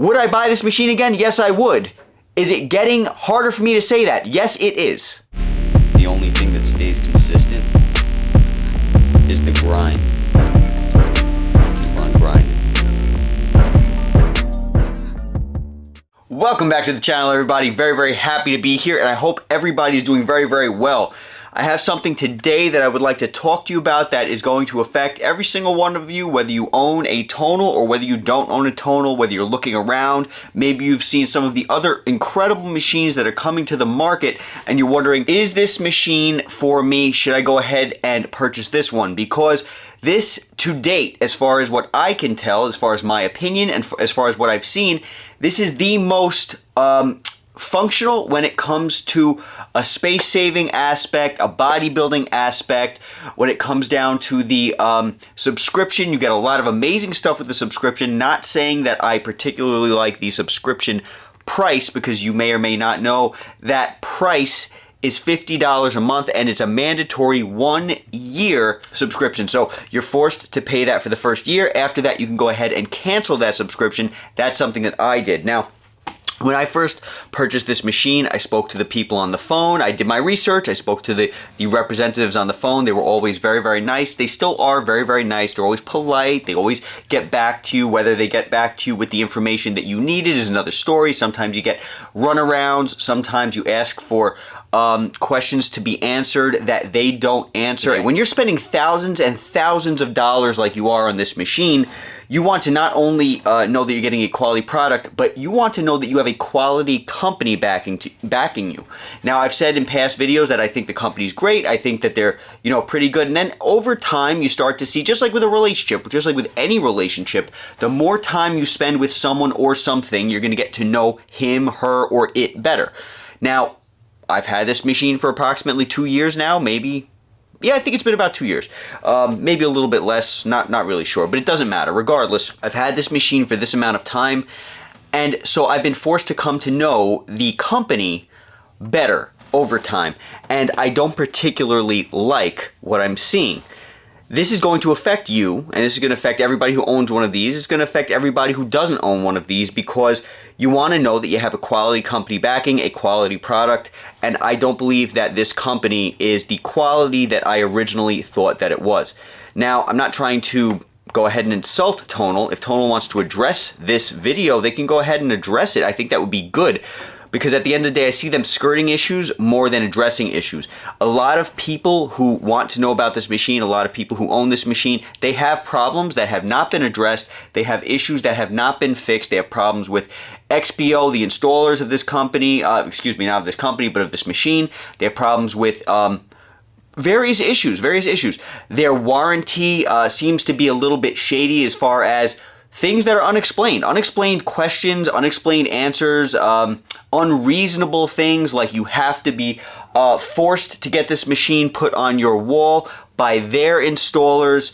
Would I buy this machine again? Yes, I would. Is it getting harder for me to say that? Yes, it is. The only thing that stays consistent is the grind. Keep on grinding. Welcome back to the channel, everybody. Very, very happy to be here, and I hope everybody's doing very, very well. I have something today that I would like to talk to you about that is going to affect every single one of you, whether you own a Tonal or whether you don't own a Tonal, whether you're looking around. Maybe you've seen some of the other incredible machines that are coming to the market and you're wondering, is this machine for me? Should I go ahead and purchase this one? Because this, to date, as far as what I can tell, as far as my opinion and as far as what I've seen, this is the most functional when it comes to a space-saving aspect, a bodybuilding aspect. When it comes down to the subscription, you get a lot of amazing stuff with the subscription. Not saying that I particularly like the subscription price, because you may or may not know that price is $50 a month, and it's a mandatory 1-year subscription. So you're forced to pay that for the first year. After that, you can go ahead and cancel that subscription. That's something that I did. Now, when I first purchased this machine, I spoke to the people on the phone. I did my research. I spoke to the representatives on the phone. They were always very, very nice. They still are very, very nice. They're always polite. They always get back to you. Whether they get back to you with the information that you needed is another story. Sometimes you get runarounds. Sometimes you ask for questions to be answered that they don't answer. When you're spending thousands and thousands of dollars like you are on this machine, you want to not only know that you're getting a quality product, but you want to know that you have a quality company backing you. Now, I've said in past videos that I think the company's great. I think that they're, pretty good. And then over time, you start to see, just like with a relationship, just like with any relationship, the more time you spend with someone or something, you're going to get to know him, her, or it better. Now, I've had this machine for approximately 2 years now, maybe. Yeah, I think it's been about 2 years. Maybe a little bit less, not really sure, but it doesn't matter. Regardless, I've had this machine for this amount of time, and so I've been forced to come to know the company better over time, and I don't particularly like what I'm seeing. This is going to affect you, and this is going to affect everybody who owns one of these. It's going to affect everybody who doesn't own one of these, because you want to know that you have a quality company backing, a quality product, and I don't believe that this company is the quality that I originally thought that it was. Now, I'm not trying to go ahead and insult Tonal. If Tonal wants to address this video, they can go ahead and address it. I think that would be good, because at the end of the day, I see them skirting issues more than addressing issues. A lot of people who want to know about this machine, a lot of people who own this machine, they have problems that have not been addressed. They have issues that have not been fixed. They have problems with XPO, the installers of this company, excuse me, not of this company, but of this machine. They have problems with various issues. Their warranty seems to be a little bit shady as far as things that are unexplained. Unexplained questions, unexplained answers, unreasonable things like you have to be forced to get this machine put on your wall by their installers.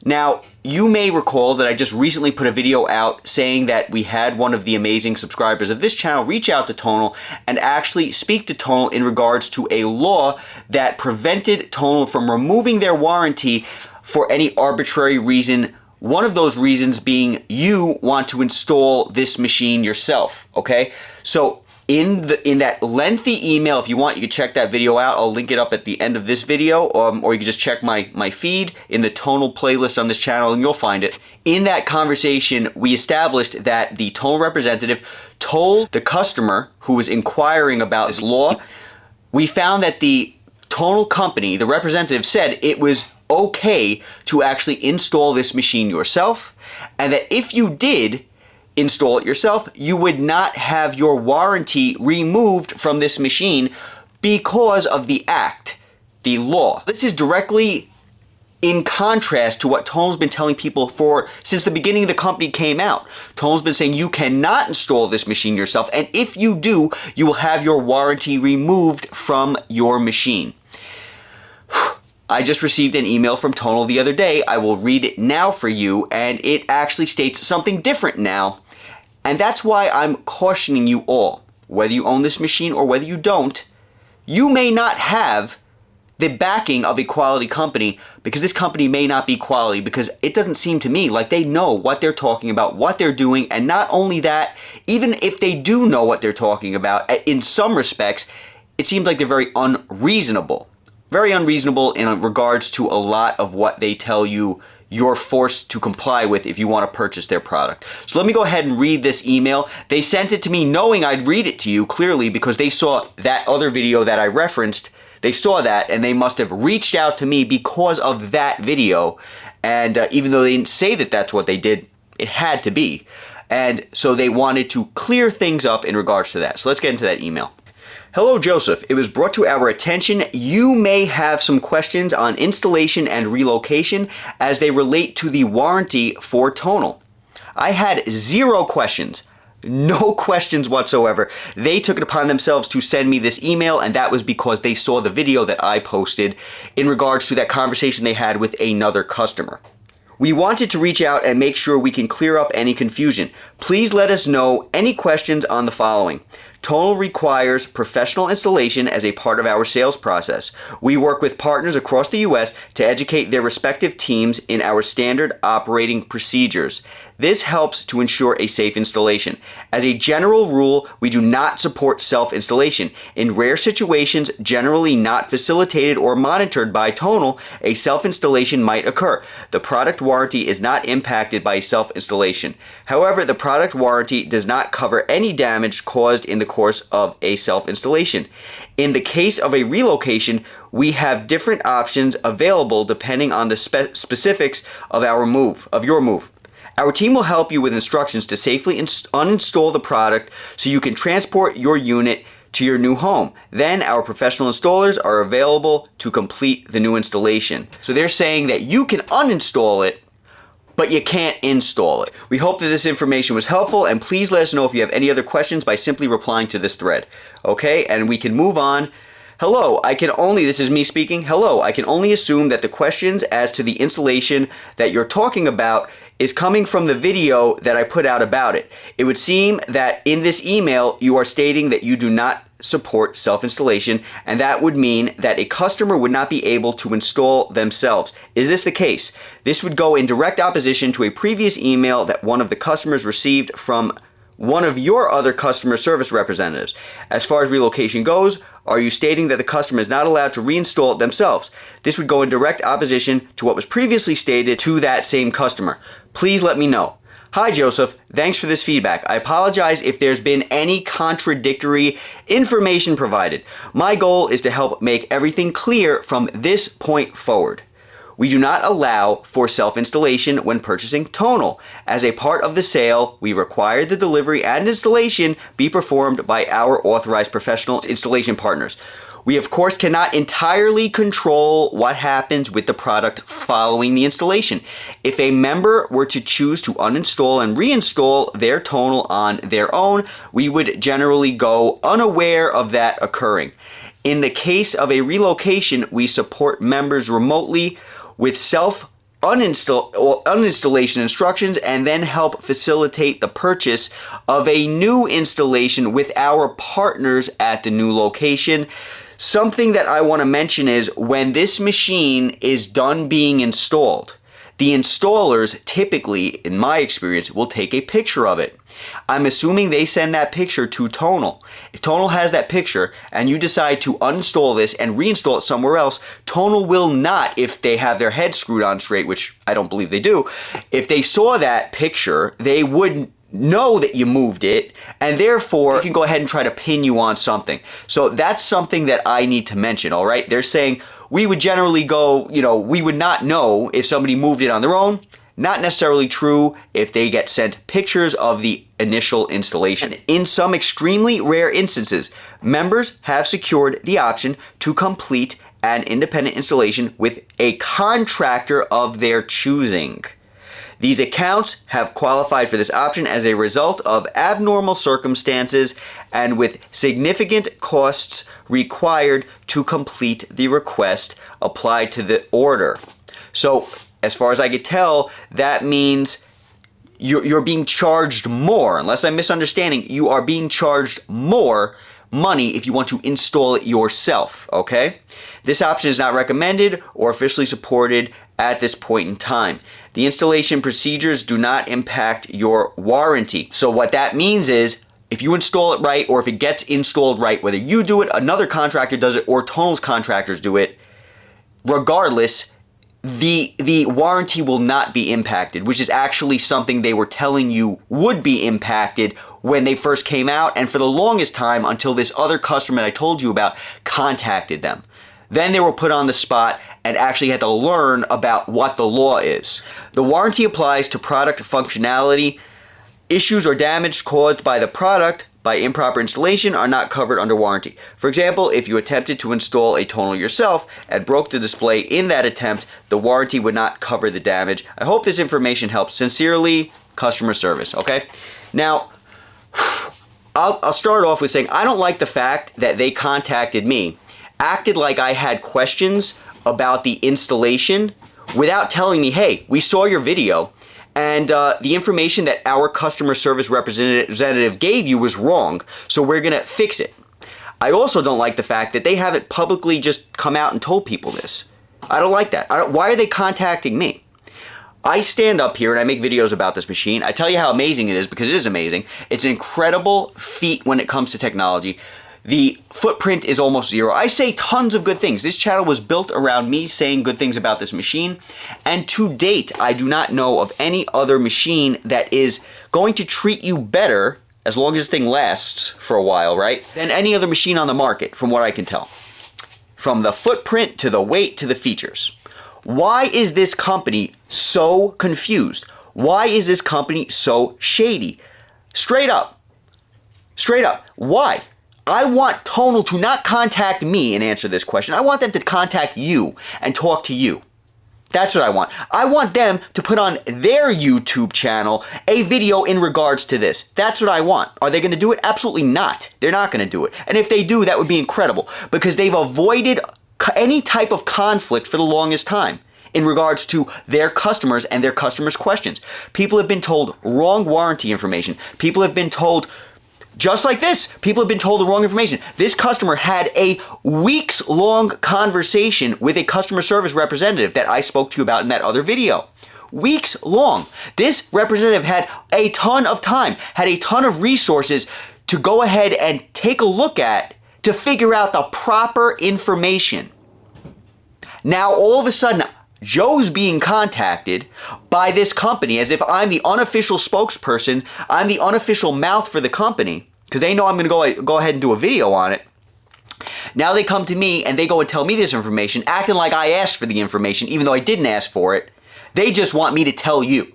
Now, you may recall that I just recently put a video out saying that we had one of the amazing subscribers of this channel reach out to Tonal and actually speak to Tonal in regards to a law that prevented Tonal from removing their warranty for any arbitrary reason. One of those reasons being you want to install this machine yourself, okay? So in that lengthy email, if you want, you can check that video out. I'll link it up at the end of this video, or you can just check my feed in the Tonal playlist on this channel and you'll find it. In that conversation, we established that the Tonal representative told the customer who was inquiring about this law, we found that the Tonal company, the representative, said it was okay to actually install this machine yourself, and that if you did install it yourself, you would not have your warranty removed from this machine because of the act, the law. This is directly in contrast to what Tonal's been telling people since the beginning the company came out. Tonal's been saying you cannot install this machine yourself, and if you do, you will have your warranty removed from your machine. I just received an email from Tonal the other day. I will read it now for you, and it actually states something different now. And that's why I'm cautioning you all, whether you own this machine or whether you don't, you may not have the backing of a quality company, because this company may not be quality, because it doesn't seem to me like they know what they're talking about, what they're doing. And not only that, even if they do know what they're talking about, in some respects, it seems like they're very unreasonable in regards to a lot of what they tell you you're forced to comply with if you want to purchase their product. So let me go ahead and read this email. They sent it to me knowing I'd read it to you clearly, because they saw that other video that I referenced. They saw that and they must have reached out to me because of that video. And even though they didn't say that that's what they did, it had to be. And so they wanted to clear things up in regards to that. So let's get into that email. Hello, Joseph. It was brought to our attention you may have some questions on installation and relocation as they relate to the warranty for Tonal. I had 0 questions. No questions whatsoever. They took it upon themselves to send me this email, and that was because they saw the video that I posted in regards to that conversation they had with another customer. We wanted to reach out and make sure we can clear up any confusion. Please let us know any questions on the following. Tonal requires professional installation as a part of our sales process. We work with partners across the U.S. to educate their respective teams in our standard operating procedures. This helps to ensure a safe installation. As a general rule, we do not support self-installation. In rare situations, generally not facilitated or monitored by Tonal, a self-installation might occur. The product warranty is not impacted by self-installation. However, the product warranty does not cover any damage caused in the course of a self-installation. In the case of a relocation, we have different options available depending on the specifics of your move. Our team will help you with instructions to safely uninstall the product so you can transport your unit to your new home. Then our professional installers are available to complete the new installation. So they're saying that you can uninstall it, but you can't install it. We hope that this information was helpful, and please let us know if you have any other questions by simply replying to this thread. Okay, and we can move on. Hello, this is me speaking. Hello, I can only assume that the questions as to the installation that you're talking about is coming from the video that I put out about it. It would seem that in this email, you are stating that you do not support self-installation, and that would mean that a customer would not be able to install themselves. Is this the case? This would go in direct opposition to a previous email that one of the customers received from one of your other customer service representatives. As far as relocation goes, are you stating that the customer is not allowed to reinstall it themselves? This would go in direct opposition to what was previously stated to that same customer. Please let me know. Hi, Joseph. Thanks for this feedback. I apologize if there's been any contradictory information provided. My goal is to help make everything clear from this point forward. We do not allow for self-installation when purchasing Tonal. As a part of the sale, we require the delivery and installation be performed by our authorized professional installation partners. We, of course, cannot entirely control what happens with the product following the installation. If a member were to choose to uninstall and reinstall their Tonal on their own, we would generally go unaware of that occurring. In the case of a relocation, we support members remotely with uninstallation instructions, and then help facilitate the purchase of a new installation with our partners at the new location. Something that I want to mention is when this machine is done being installed, the installers typically, in my experience, will take a picture of it. I'm assuming they send that picture to Tonal. If Tonal has that picture and you decide to uninstall this and reinstall it somewhere else, Tonal will not, if they have their head screwed on straight, which I don't believe they do, if they saw that picture, they would know that you moved it, and therefore they can go ahead and try to pin you on something. So that's something that I need to mention, all right? They're saying we would generally go, we would not know if somebody moved it on their own. Not necessarily true if they get sent pictures of the initial installation. In some extremely rare instances, members have secured the option to complete an independent installation with a contractor of their choosing. These accounts have qualified for this option as a result of abnormal circumstances and with significant costs required to complete the request applied to the order. So, as far as I could tell, that means you're being charged more. Unless I'm misunderstanding, you are being charged more money if you want to install it yourself, okay? This option is not recommended or officially supported at this point in time. The installation procedures do not impact your warranty. So what that means is, if you install it right, or if it gets installed right, whether you do it, another contractor does it, or Tonal's contractors do it, regardless, the warranty will not be impacted, which is actually something they were telling you would be impacted when they first came out, and for the longest time until this other customer that I told you about contacted them. Then they were put on the spot and actually had to learn about what the law is. The warranty applies to product functionality. Issues or damage caused by the product by improper installation are not covered under warranty. For example, if you attempted to install a Tonal yourself and broke the display in that attempt, the warranty would not cover the damage. I hope this information helps. Sincerely, customer service, okay? Now, I'll start off with saying I don't like the fact that they contacted me, acted like I had questions about the installation without telling me, hey, we saw your video, and the information that our customer service representative gave you was wrong, so we're gonna fix it. I also don't like the fact that they haven't publicly just come out and told people this. I don't like that. Why are they contacting me? I stand up here and I make videos about this machine. I tell you how amazing it is, because it is amazing. It's an incredible feat when it comes to technology. The footprint is almost zero. I say tons of good things. This channel was built around me saying good things about this machine. And to date, I do not know of any other machine that is going to treat you better, as long as this thing lasts for a while, right, than any other machine on the market, from what I can tell. From the footprint to the weight to the features. Why is this company so confused? Why is this company so shady? Straight up. Straight up. Why? I want Tonal to not contact me and answer this question. I want them to contact you and talk to you. That's what I want. I want them to put on their YouTube channel a video in regards to this. That's what I want. Are they going to do it? Absolutely not. They're not going to do it. And if they do, that would be incredible, because they've avoided any type of conflict for the longest time in regards to their customers and their customers' questions. People have been told wrong warranty information. People have been told, just like this, people have been told the wrong information. This customer had a weeks-long conversation with a customer service representative that I spoke to you about in that other video. Weeks long. This representative had a ton of time, had a ton of resources to go ahead and take a look at to figure out the proper information. Now, all of a sudden, Joe's being contacted by this company as if I'm the unofficial spokesperson, I'm the unofficial mouth for the company, because they know I'm going to go ahead and do a video on it. Now they come to me and they go and tell me this information, acting like I asked for the information, even though I didn't ask for it. They just want me to tell you.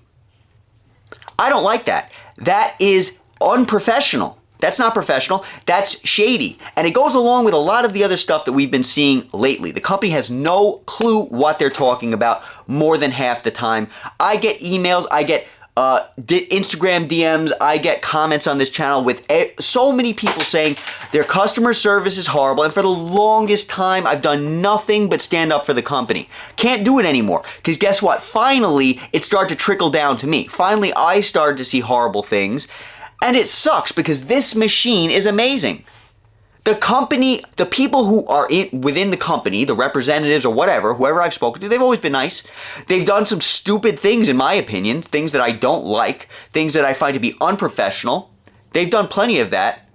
I don't like that. That is unprofessional. That's not professional. That's shady. And it goes along with a lot of the other stuff that we've been seeing lately. The company has no clue what they're talking about more than half the time. I get emails, I get Instagram DMs, I get comments on this channel with so many people saying their customer service is horrible, and for the longest time I've done nothing but stand up for the company. Can't do it anymore, because guess what? Finally, it started to trickle down to me. Finally, I started to see horrible things. And it sucks, because this machine is amazing. The company, the people who are within the company, the representatives or whatever, whoever I've spoken to, they've always been nice. They've done some stupid things, in my opinion, things that I don't like, things that I find to be unprofessional. They've done plenty of that.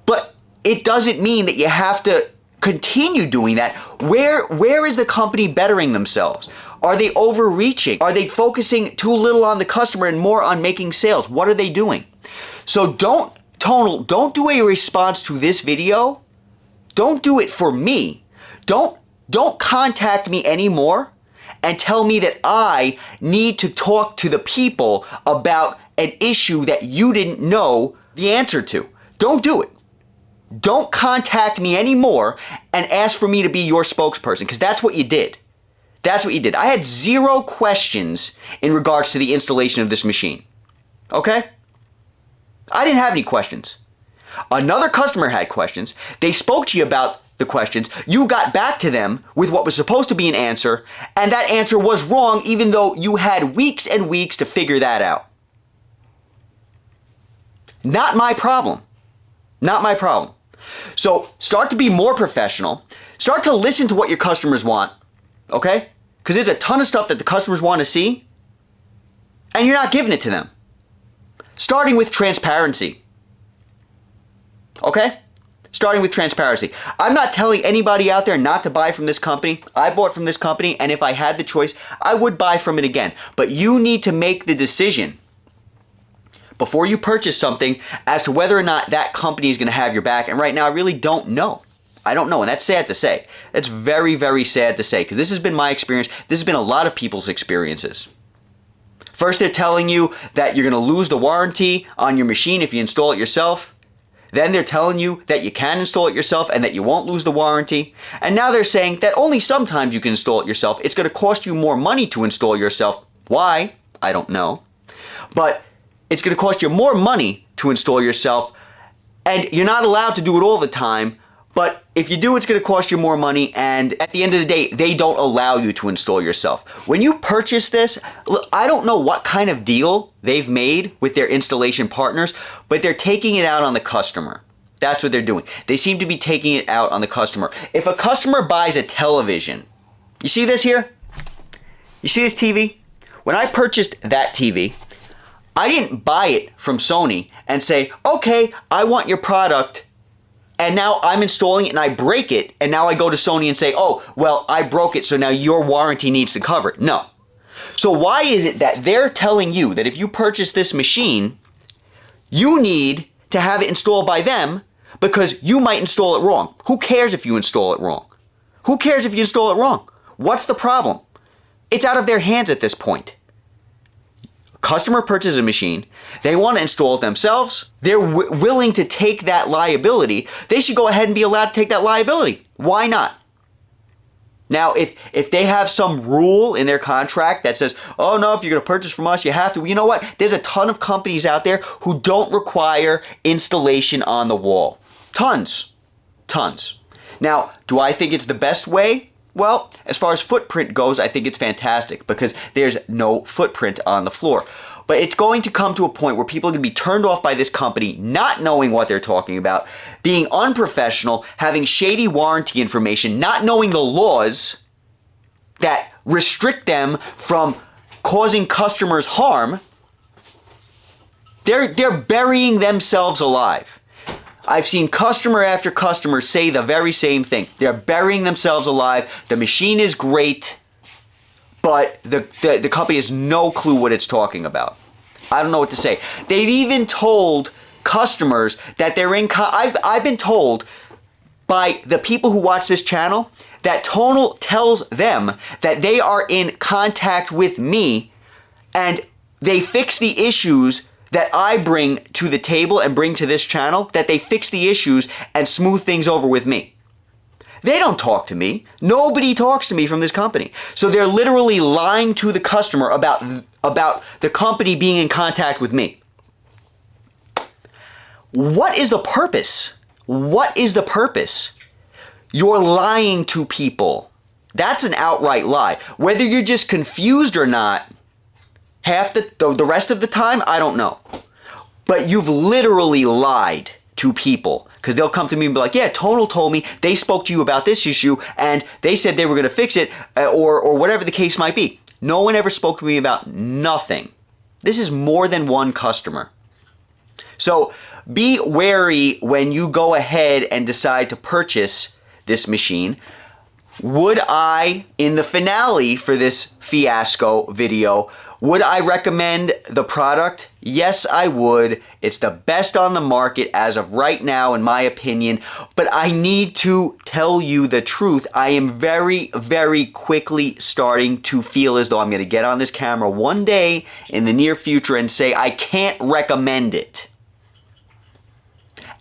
But it doesn't mean that you have to continue doing that. Where is the company bettering themselves? Are they overreaching? Are they focusing too little on the customer and more on making sales? What are they doing? So Tonal, don't do a response to this video. Don't do it for me. Don't contact me anymore and tell me that I need to talk to the people about an issue that you didn't know the answer to. Don't do it. Don't contact me anymore and ask for me to be your spokesperson, because that's what you did. That's what you did. I had zero questions in regards to the installation of this machine. Okay? I didn't have any questions. Another customer had questions. They spoke to you about the questions. You got back to them with what was supposed to be an answer, and that answer was wrong, even though you had weeks and weeks to figure that out. Not my problem. Not my problem. So start to be more professional. Start to listen to what your customers want, okay? Because there's a ton of stuff that the customers want to see, and you're not giving it to them. Starting with transparency, okay? Starting with transparency. I'm not telling anybody out there not to buy from this company. I bought from this company, and if I had the choice, I would buy from it again. But you need to make the decision before you purchase something as to whether or not that company is going to have your back. And right now, I really don't know. I don't know, and that's sad to say. That's very, very sad to say, because this has been my experience. This has been a lot of people's experiences. First, they're telling you that you're going to lose the warranty on your machine if you install it yourself. Then they're telling you that you can install it yourself and that you won't lose the warranty. And now they're saying that only sometimes you can install it yourself. It's going to cost you more money to install yourself. Why? I don't know. But it's going to cost you more money to install yourself, and you're not allowed to do it all the time. But if you do, it's going to cost you more money, and at the end of the day, they don't allow you to install yourself. When you purchase this, look, I don't know what kind of deal they've made with their installation partners, but they're taking it out on the customer. That's what they're doing. They seem to be taking it out on the customer. If a customer buys a television, you see this here? You see this TV? When I purchased that TV, I didn't buy it from Sony and say, okay, I want your product, and now I'm installing it and I break it, and now I go to Sony and say, oh, well, I broke it, so now your warranty needs to cover it. No. So why is it that they're telling you that if you purchase this machine, you need to have it installed by them because you might install it wrong? Who cares if you install it wrong? Who cares if you install it wrong? What's the problem? It's out of their hands at this point. Customer purchases a machine, they want to install it themselves, they're willing to take that liability. They should go ahead and be allowed to take that liability. Why not? Now, if they have some rule in their contract that says, oh no, if you're going to purchase from us, you have to, you know what? There's a ton of companies out there who don't require installation on the wall. Tons. Now, do I think it's the best way? Well, as far as footprint goes, I think it's fantastic because there's no footprint on the floor. But it's going to come to a point where people are going to be turned off by this company, not knowing what they're talking about, being unprofessional, having shady warranty information, not knowing the laws that restrict them from causing customers harm. They're burying themselves alive. I've seen customer after customer say the very same thing. They're burying themselves alive. The machine is great, but the company has no clue what it's talking about. I don't know what to say. They've even told customers that they're in... I've been told by the people who watch this channel that Tonal tells them that they are in contact with me and they fix the issues that I bring to the table and bring to this channel, that they fix the issues and smooth things over with me. They don't talk to me. Nobody talks to me from this company. So they're literally lying to the customer about the company being in contact with me. What is the purpose? What is the purpose? You're lying to people. That's an outright lie. Whether you're just confused or not, half the rest of the time, I don't know. But you've literally lied to people because they'll come to me and be like, yeah, Tonal told me they spoke to you about this issue and they said they were going to fix it or whatever the case might be. No one ever spoke to me about nothing. This is more than one customer. So be wary when you go ahead and decide to purchase this machine. Would I, in the finale for this fiasco video, would I recommend the product? Yes, I would. It's the best on the market as of right now, in my opinion. But I need to tell you the truth. I am very, very quickly starting to feel as though I'm going to get on this camera one day in the near future and say, I can't recommend it.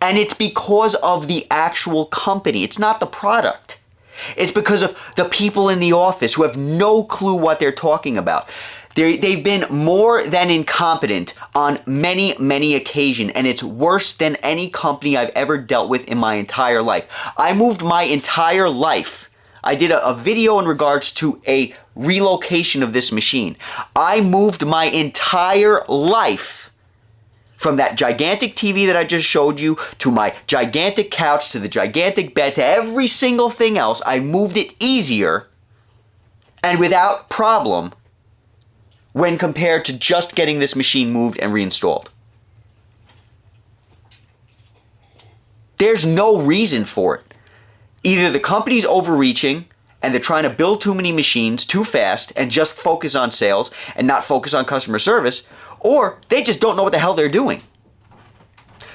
And it's because of the actual company. It's not the product. It's because of the people in the office who have no clue what they're talking about. They've been more than incompetent on many, many occasions, and it's worse than any company I've ever dealt with in my entire life. I moved my entire life. I did a video in regards to a relocation of this machine. I moved my entire life From that gigantic TV that I just showed you, to my gigantic couch, to the gigantic bed, to every single thing else, I moved it easier and without problem when compared to just getting this machine moved and reinstalled. There's no reason for it. Either the company's overreaching and they're trying to build too many machines too fast and just focus on sales and not focus on customer service, or they just don't know what the hell they're doing.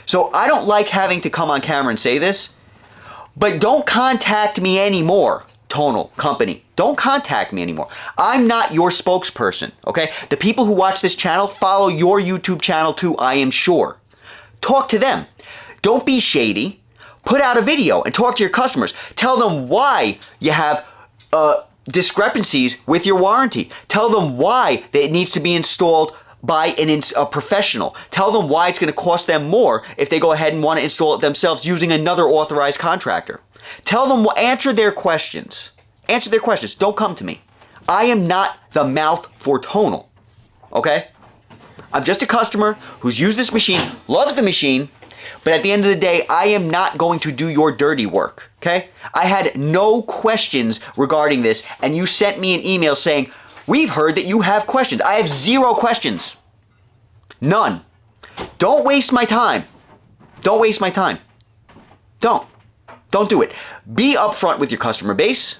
So I don't like having to come on camera and say this, but don't contact me anymore, Tonal company. Don't contact me anymore. I'm not your spokesperson, okay? The people who watch this channel follow your YouTube channel too, I am sure. Talk to them. Don't be shady. Put out a video and talk to your customers. Tell them why you have discrepancies with your warranty. Tell them why it needs to be installed by a professional. Tell them why it's going to cost them more if they go ahead and want to install it themselves using another authorized contractor. Tell them, answer their questions. Answer their questions. Don't come to me. I am not the mouth for Tonal, okay? I'm just a customer who's used this machine, loves the machine, but at the end of the day, I am not going to do your dirty work, okay? I had no questions regarding this, and you sent me an email saying, we've heard that you have questions. I have 0 questions. None. Don't waste my time. Don't waste my time. Don't do it. Be upfront with your customer base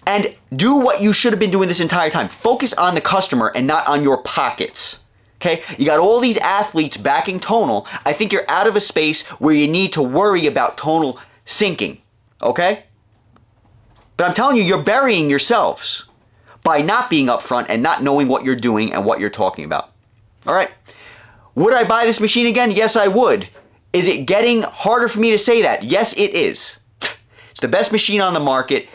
and do what you should have been doing this entire time. Focus on the customer and not on your pockets. Okay? You got all these athletes backing Tonal. I think you're out of a space where you need to worry about Tonal sinking. Okay? But I'm telling you, you're burying yourselves by not being upfront and not knowing what you're doing and what you're talking about. All right? Would I buy this machine again? Yes, I would. Is it getting harder for me to say that? Yes, it is. It's the best machine on the market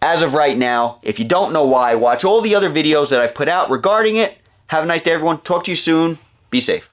as of right now. If you don't know why, watch all the other videos that I've put out regarding it. Have a nice day, everyone. Talk to you soon. Be safe.